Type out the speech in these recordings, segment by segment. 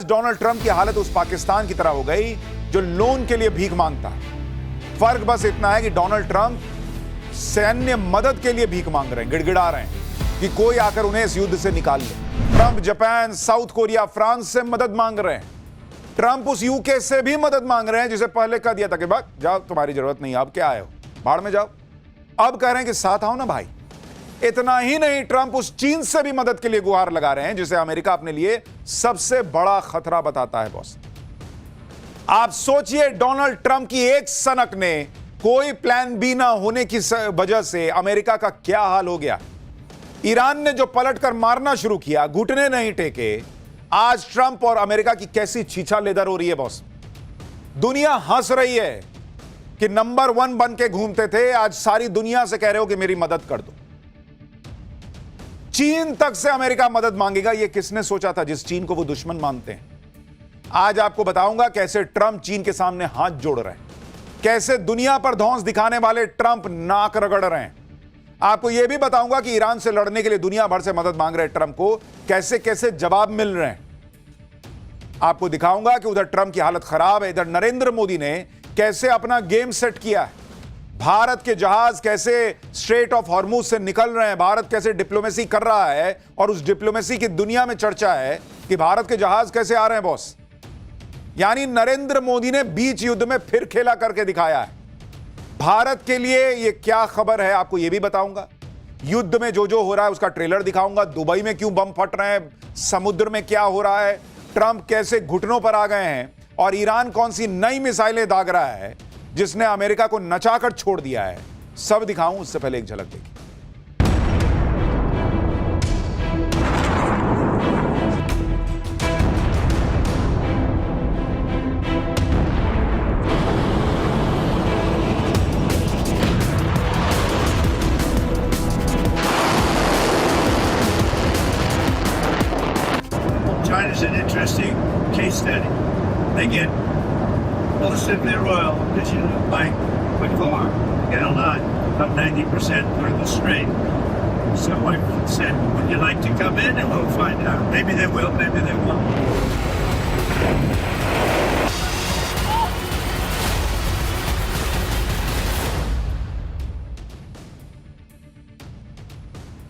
Donald Trump की हालत उस पाकिस्तान की तरह हो गई जो लोन के लिए भीख मांगता है। फर्क बस इतना है कि डोनाल्ड ट्रंप सैन्य मदद के लिए भीख मांग रहे हैं, गिड़गिड़ा रहे हैं कि कोई आकर उन्हें इस युद्ध से निकाल ले। Trump Japan, south Korea, France से मदद मांग रहे हैं। ट्रंप उस यूके से भी मदद मांग रहे हैं जिसे पहले कह दिया था कि बस जाओ, तुम्हारी जरूरत नहीं, अब क्या आए हो, भाड़ में जाओ। अब कह रहे हैं कि साथ आओ ना भाई। इतना ही नहीं, ट्रंप उस चीन से भी मदद के लिए गुहार लगा रहे हैं जिसे अमेरिका अपने लिए सबसे बड़ा खतरा बताता है। बॉस, आप सोचिए, डोनाल्ड ट्रंप की एक सनक ने कोई प्लान बी ना होने की वजह से अमेरिका का क्या हाल हो गया। ईरान ने जो पलटकर मारना शुरू किया, घुटने नहीं टेके, आज ट्रंप और अमेरिका की कैसी छीछा लेदर हो रही है। बॉस, दुनिया हंस रही है कि नंबर 1 बन के घूमते थे, आज सारी दुनिया से कह रहे हो कि मेरी मदद कर दो। चीन तक से अमेरिका मदद मांगेगा, यह किसने सोचा था, जिस चीन को वो दुश्मन मानते हैं। आज आपको बताऊंगा कैसे ट्रंप चीन के सामने हाथ जोड़ रहे हैं, कैसे दुनिया पर धौंस दिखाने वाले ट्रंप नाक रगड़ रहे हैं। आपको यह भी बताऊंगा कि ईरान से लड़ने के लिए दुनिया भर से मदद मांग रहे ट्रंप को कैसे कैसे जवाब मिल रहे हैं। आपको दिखाऊंगा कि उधर ट्रंप की हालत खराब है, इधर नरेंद्र मोदी ने कैसे अपना गेम सेट किया है। भारत के जहाज कैसे स्ट्रेट ऑफ हॉर्मुज से निकल रहे हैं, भारत कैसे डिप्लोमेसी कर रहा है, और उस डिप्लोमेसी की दुनिया में चर्चा है कि भारत के जहाज कैसे आ रहे हैं। बॉस, यानी नरेंद्र मोदी ने बीच युद्ध में फिर खेला करके दिखाया है। भारत के लिए यह क्या खबर है, आपको यह भी बताऊंगा। युद्ध में जो जो हो रहा है उसका ट्रेलर दिखाऊंगा। दुबई में क्यों बम फट रहे हैं, समुद्र में क्या हो रहा है, ट्रंप कैसे घुटनों पर आ गए हैं, और ईरान कौन सी नई मिसाइलें दाग रहा है जिसने अमेरिका को नचाकर छोड़ दिया है, सब दिखाऊं। उससे पहले एक झलक देखिए। China's an interesting case study. They get most of their oil by far, get a lot, about 90% through the strait. So I said, would you like to come in and we'll find out. Maybe they will, maybe they won't.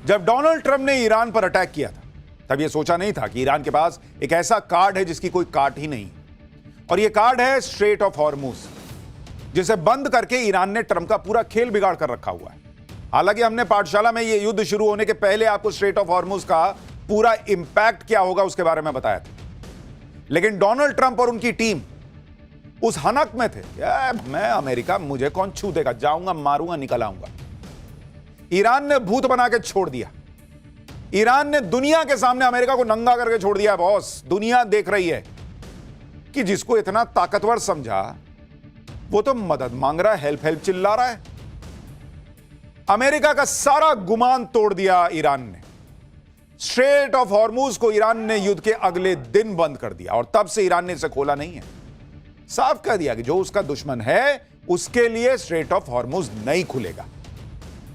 जब Donald Trump ने Iran पर attack किया था, तब यह सोचा नहीं था कि ईरान के पास एक ऐसा कार्ड है जिसकी कोई काट ही नहीं, और यह कार्ड है स्ट्रेट ऑफ हॉर्मुज, जिसे बंद करके ईरान ने ट्रंप का पूरा खेल बिगाड़ कर रखा हुआ है। हालांकि हमने पाठशाला में यह युद्ध शुरू होने के पहले आपको स्ट्रेट ऑफ हॉर्मुज का पूरा इंपैक्ट क्या होगा उसके बारे में बताया था, लेकिन डोनाल्ड ट्रंप और उनकी टीम उस हनक में थे, मैं अमेरिका, मुझे कौन छू देगा, जाऊंगा, मारूंगा, निकल आऊंगा। ईरान ने भूत बना के छोड़ दिया। ईरान ने दुनिया के सामने अमेरिका को नंगा करके छोड़ दिया। बॉस, दुनिया देख रही है कि जिसको इतना ताकतवर समझा वो तो मदद मांग रहा है, हेल्प हेल्प चिल्ला रहा है। अमेरिका का सारा गुमान तोड़ दिया ईरान ने। स्ट्रेट ऑफ हॉर्मुज को ईरान ने युद्ध के अगले दिन बंद कर दिया, और तब से ईरान ने इसे खोला नहीं है। साफ कह दिया कि जो उसका दुश्मन है उसके लिए स्ट्रेट ऑफ हॉर्मुज नहीं खुलेगा।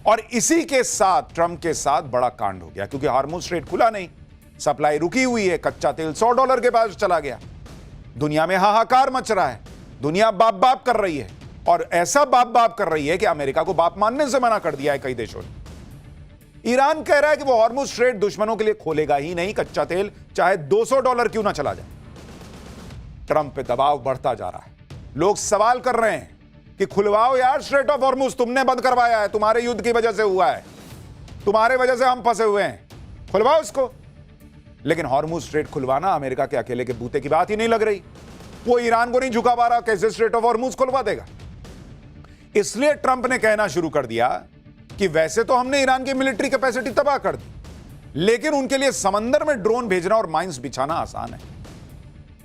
और इसी के साथ ट्रंप के साथ बड़ा कांड हो गया, क्योंकि हार्मुज स्ट्रेट खुला नहीं, सप्लाई रुकी हुई है, कच्चा तेल $100 के पास चला गया। दुनिया में हाहाकार मच रहा है, दुनिया बाप बाप कर रही है, और ऐसा बाप बाप कर रही है कि अमेरिका को बाप मानने से मना कर दिया है कई देशों ने। ईरान कह रहा है कि वो हार्मुज स्ट्रेट दुश्मनों के लिए खोलेगा ही नहीं, कच्चा तेल चाहे $200 क्यों ना चला जाए। ट्रंप पे दबाव बढ़ता जा रहा है। लोग सवाल कर रहे हैं कि खुलवाओ यार स्ट्रेट ऑफ हॉर्मुज, तुमने बंद करवाया है, तुम्हारे युद्ध की वजह से हुआ है, तुम्हारे वजह से हम फंसे हुए हैं, खुलवाओ इसको। लेकिन हॉर्मुज स्ट्रेट खुलवाना अमेरिका के अकेले के बूते की बात ही नहीं लग रही। वो ईरान को नहीं झुका पा रहा, कैसे स्ट्रेट ऑफ हॉर्मुज खुलवा देगा। इसलिए ट्रंप ने कहना शुरू कर दिया कि वैसे तो हमने ईरान की मिलिट्री कैपेसिटी तबाह कर दी, लेकिन उनके लिए समंदर में ड्रोन भेजना और माइंस बिछाना आसान है।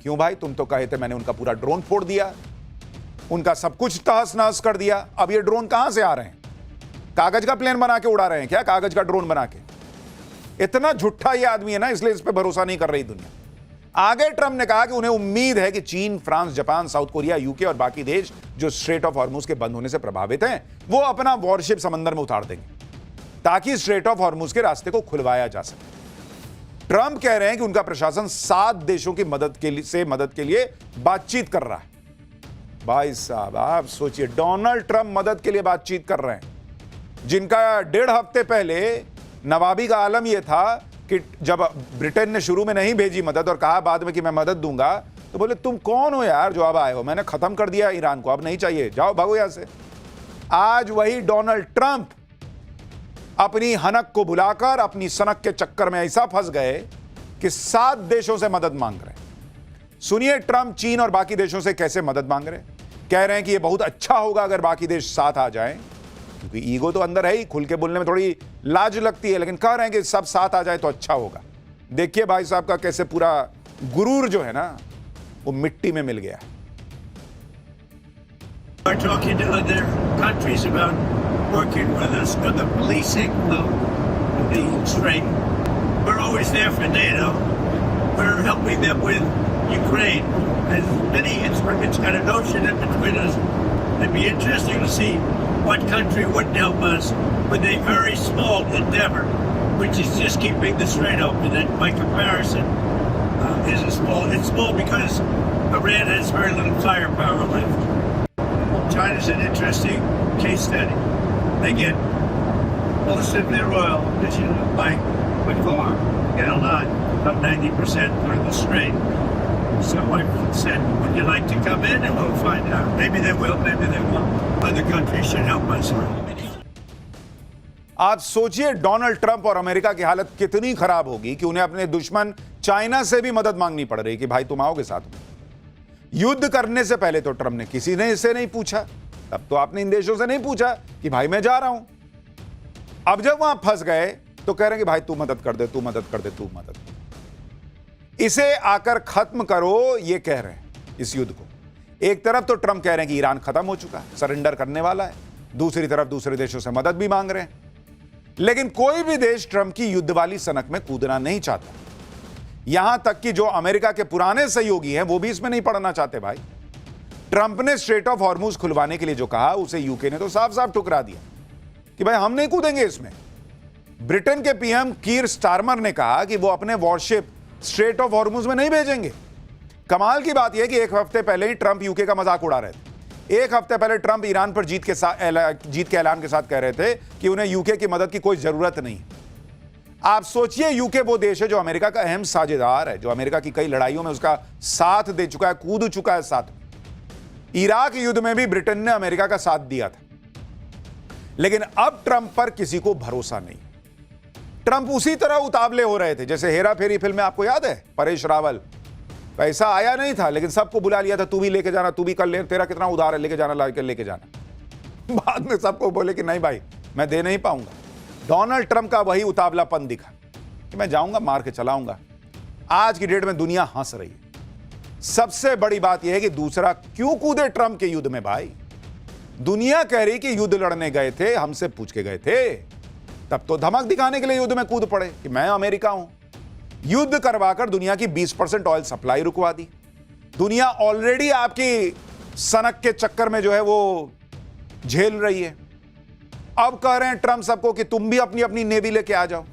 क्यों भाई, तुम तो कहे थे मैंने उनका पूरा ड्रोन फोड़ दिया, उनका सब कुछ तहस नहस कर दिया, अब ये ड्रोन कहां से आ रहे हैं? कागज का प्लेन बना के उड़ा रहे हैं क्या, कागज का ड्रोन बना के? इतना झूठा ये आदमी है ना, इसलिए इस पे भरोसा नहीं कर रही दुनिया। आगे ट्रंप ने कहा कि उन्हें उम्मीद है कि चीन, France, Japan, south Korea, UK और बाकी देश जो स्ट्रेट ऑफ हॉर्मुज के बंद होने से प्रभावित हैं, वो अपना वॉरशिप समंदर में उतार देंगे ताकि स्ट्रेट ऑफ हॉर्मुज के रास्ते को खुलवाया जा सके। ट्रंप कह रहे हैं कि उनका प्रशासन 7 देशों की मदद के लिए बातचीत कर रहा है। भाई साहब, आप सोचिए, डोनाल्ड ट्रंप मदद के लिए बातचीत कर रहे हैं, जिनका 1.5 हफ्ते पहले नवाबी का आलम यह था कि जब ब्रिटेन ने शुरू में नहीं भेजी मदद और कहा बाद में कि मैं मदद दूंगा, तो बोले तुम कौन हो यार जो अब आए हो, मैंने खत्म कर दिया ईरान को, अब नहीं चाहिए, जाओ भागो यहां से। आज वही डोनाल्ड ट्रंप अपनी हनक को बुलाकर अपनी सनक के चक्कर में ऐसा फंस गए कि 7 देशों से मदद मांग रहे हैं। सुनिए ट्रंप चीन और बाकी देशों से कैसे मदद मांग रहे हैं। कह रहे हैं कि यह बहुत अच्छा होगा अगर बाकी देश साथ आ जाएं, क्योंकि ईगो तो अंदर है ही, खुल के बोलने में थोड़ी लाज लगती है, लेकिन कह रहे हैं कि सब साथ आ जाए तो अच्छा होगा। देखिए भाई साहब का कैसे पूरा गुरूर जो है ना वो मिट्टी में मिल गया। We're talking to other countries about working with us for the policing of the strait. We're always there for NATO. We're helping them with Ukraine. And many it's got an ocean in between us. It'd be interesting to see what country wouldn't help us with a very small endeavor, which is just keeping the strait open. And by comparison, it's small because Iran has very little firepower left. China's an interesting case study. They get most of their oil that you buy with farm, get a lot, about 90% through the strait. So I said, would you like to come in and we'll find out. Maybe they will, maybe they won't. Other countries should help us. आप सोचिए Donald Trump और America की हालत कितनी खराब होगी कि उन्हें अपने दुश्मन चाइना से भी मदद मांगनी पड़ रही कि भाई तुम आओगे साथ में। युद्ध करने से पहले तो ट्रंप ने किसी ने इससे नहीं पूछा, तब तो आपने इन देशों से नहीं पूछा कि भाई मैं जा रहा हूं। अब जब वहां फंस गए तो कह रहे हैं कि भाई तू मदद कर दे, तू मदद कर दे, तू मदद कर दे। इसे आकर खत्म करो, ये कह रहे हैं इस युद्ध को। एक तरफ तो ट्रंप कह रहे हैं कि ईरान खत्म हो चुका है, सरेंडर करने वाला है, दूसरी तरफ दूसरे देशों से मदद भी मांग रहे हैं। लेकिन कोई भी देश ट्रंप की युद्ध वाली सनक में कूदना नहीं चाहता। यहां तक कि जो अमेरिका के पुराने सहयोगी हैं वो भी इसमें नहीं पड़ना चाहते। भाई ट्रंप ने स्ट्रेट ऑफ हॉर्मुज खुलवाने के लिए जो कहा उसे यूके ने तो साफ साफ ठुकरा दिया कि भाई हम नहीं कूदेंगे इसमें। ब्रिटेन के पीएम कीर स्टारमर ने कहा कि वो अपने वॉरशिप स्ट्रेट ऑफ हॉर्मुज में नहीं भेजेंगे। कमाल की बात यह कि एक हफ्ते पहले ही ट्रंप यूके का मजाक उड़ा रहे थे। एक हफ्ते पहले ट्रंप ईरान पर जीत के ऐलान के साथ कह रहे थे कि उन्हें यूके की मदद की कोई जरूरत नहीं। आप सोचिए यूके वो देश है जो अमेरिका का अहम साझेदार है, जो अमेरिका की कई लड़ाइयों में उसका साथ दे चुका है, कूद चुका है साथ में। इराक युद्ध में भी ब्रिटेन ने अमेरिका का साथ दिया था। लेकिन अब ट्रंप पर किसी को भरोसा नहीं। ट्रंप उसी तरह उतावले हो रहे थे जैसे हेरा फेरी फिल्म में, आपको याद है परेश रावल, पैसा आया नहीं था लेकिन सबको बुला लिया था, तू भी लेके जाना, तू भी कर ले, तेरा कितना उधार है, लेके जाना, लेके जाना। बाद में सबको बोले कि नहीं भाई मैं दे नहीं पाऊंगा। डोनाल्ड ट्रंप का वही उतावलापन दिखा कि मैं जाऊंगा मार के चलाऊंगा। आज की डेट में दुनिया हंस रही है। सबसे बड़ी बात यह है कि दूसरा क्यों कूदे ट्रंप के युद्ध में। भाई दुनिया कह रही कि युद्ध लड़ने गए थे, हमसे पूछ के गए थे, तब तो धमक दिखाने के लिए युद्ध में कूद पड़े कि मैं अमेरिका हूं। युद्ध करवाकर दुनिया की 20% ऑयल सप्लाई रुकवा दी। दुनिया ऑलरेडी आपकी सनक के चक्कर में जो है वो झेल रही है। अब कह रहे हैं ट्रंप सबको कि तुम भी अपनी अपनी नेवी लेके आ जाओ।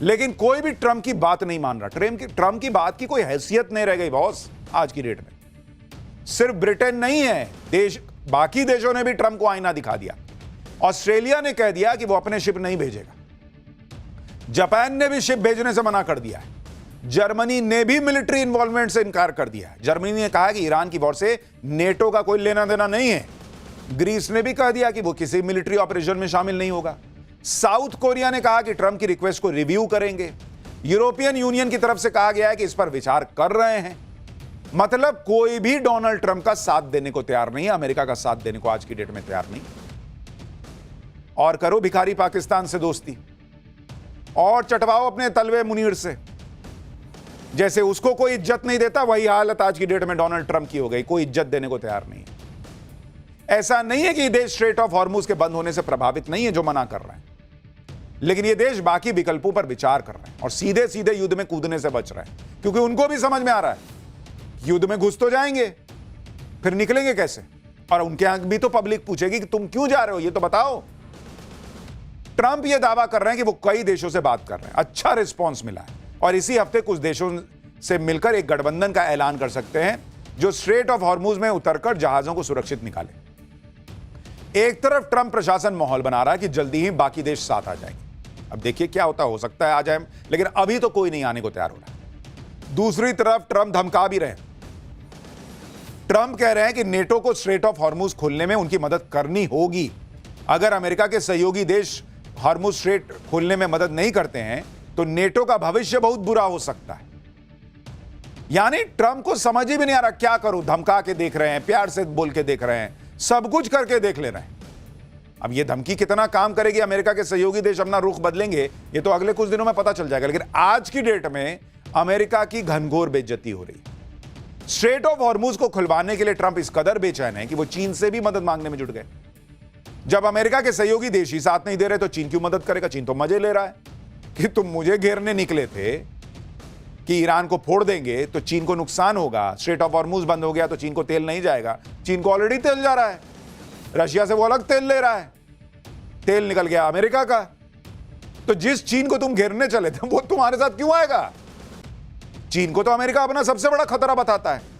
लेकिन कोई भी ट्रंप की बात नहीं मान रहा। ट्रंप की बात की कोई हैसियत नहीं रह गई बॉस आज की डेट में। सिर्फ ब्रिटेन नहीं है, बाकी देशों ने भी ट्रंप को आईना दिखा दिया। ऑस्ट्रेलिया ने कह दिया कि वो अपने शिप नहीं भेजेगा। जापान ने भी शिप भेजने से मना कर दिया है। जर्मनी ने भी मिलिट्री इन्वॉल्वमेंट से इनकार कर दिया है। जर्मनी ने कहा कि ईरान की वॉर से नेटो का कोई लेना देना नहीं है। ग्रीस ने भी कह दिया कि वो किसी मिलिट्री ऑपरेशन में शामिल नहीं होगा। साउथ कोरिया ने कहा कि ट्रंप की रिक्वेस्ट को रिव्यू करेंगे। यूरोपियन यूनियन की तरफ से कहा गया है कि इस पर विचार कर रहे हैं। मतलब कोई भी डोनाल्ड ट्रंप का साथ देने को तैयार नहीं है, अमेरिका का साथ देने को आज की डेट में तैयार नहीं। और करो भिखारी पाकिस्तान से दोस्ती और चटवाओ अपने तलवे मुनीर से। जैसे उसको कोई इज्जत नहीं देता, वही हालत आज की डेट में डोनाल्ड ट्रंप की हो गई। कोई इज्जत देने को तैयार नहीं है। ऐसा नहीं है कि ये देश स्ट्रेट ऑफ हॉर्मुज के बंद होने से प्रभावित नहीं है जो मना कर रहे हैं, लेकिन ये देश बाकी विकल्पों पर विचार कर रहे हैं और सीधे सीधे युद्ध में कूदने से बच रहे हैं, क्योंकि उनको भी समझ में आ रहा है युद्ध में घुस तो जाएंगे, फिर निकलेंगे कैसे। और उनके यहां भी तो पब्लिक पूछेगी कि तुम क्यों जा रहे हो, ये तो बताओ। ट्रंप ये दावा कर रहे हैं कि वो कई देशों से बात कर रहे हैं, अच्छा रिस्पॉन्स मिला है, और इसी हफ्ते कुछ देशों से मिलकर एक गठबंधन का ऐलान कर सकते हैं जो स्ट्रेट ऑफ हॉर्मुज में उतरकर जहाजों को सुरक्षित निकाले। एक तरफ ट्रंप प्रशासन माहौल बना रहा है कि जल्दी ही बाकी देश साथ आ जाएंगे। अब देखिए क्या होता है, हो सकता है आ जाए, लेकिन अभी तो कोई नहीं आने को तैयार हो रहा। दूसरी तरफ ट्रंप धमका भी रहे हैं। ट्रंप कह रहे हैं कि नेटो को स्ट्रेट ऑफ हॉर्मुज खोलने में उनकी मदद करनी होगी। अगर अमेरिका के सहयोगी देश हॉर्मुज स्ट्रेट खोलने में मदद नहीं करते हैं तो नेटो का भविष्य बहुत बुरा हो सकता है। यानी ट्रंप को समझ ही भी नहीं आ रहा क्या करूं, धमका के देख रहे हैं, प्यार से बोल के देख रहे हैं, सब कुछ करके देख ले रहे हैं। अब ये धमकी कितना काम करेगी, अमेरिका के सहयोगी देश अपना रुख बदलेंगे, ये तो अगले कुछ दिनों में पता चल जाएगा। लेकिन आज की डेट में अमेरिका की घनघोर बेइज्जती हो रही है। स्ट्रेट ऑफ हॉर्मुज को खुलवाने के लिए ट्रंप इस कदर बेचैन है कि वो चीन से भी मदद मांगने में जुट गए। जब अमेरिका के सहयोगी देश ही साथ नहीं दे रहे तो चीन क्यों मदद करेगा? चीन तो मजे ले रहा है कि तुम मुझे घेरने निकले थे कि ईरान को फोड़ देंगे तो चीन को नुकसान होगा, स्ट्रेट ऑफ हॉर्मुज बंद हो गया तो चीन को तेल नहीं जाएगा। चीन को ऑलरेडी तेल जा रहा है, रशिया से वो अलग तेल ले रहा है, तेल निकल गया अमेरिका का। तो जिस चीन को तुम घेरने चले थे वो तुम्हारे साथ क्यों आएगा? चीन को तो अमेरिका अपना सबसे बड़ा खतरा बताता है।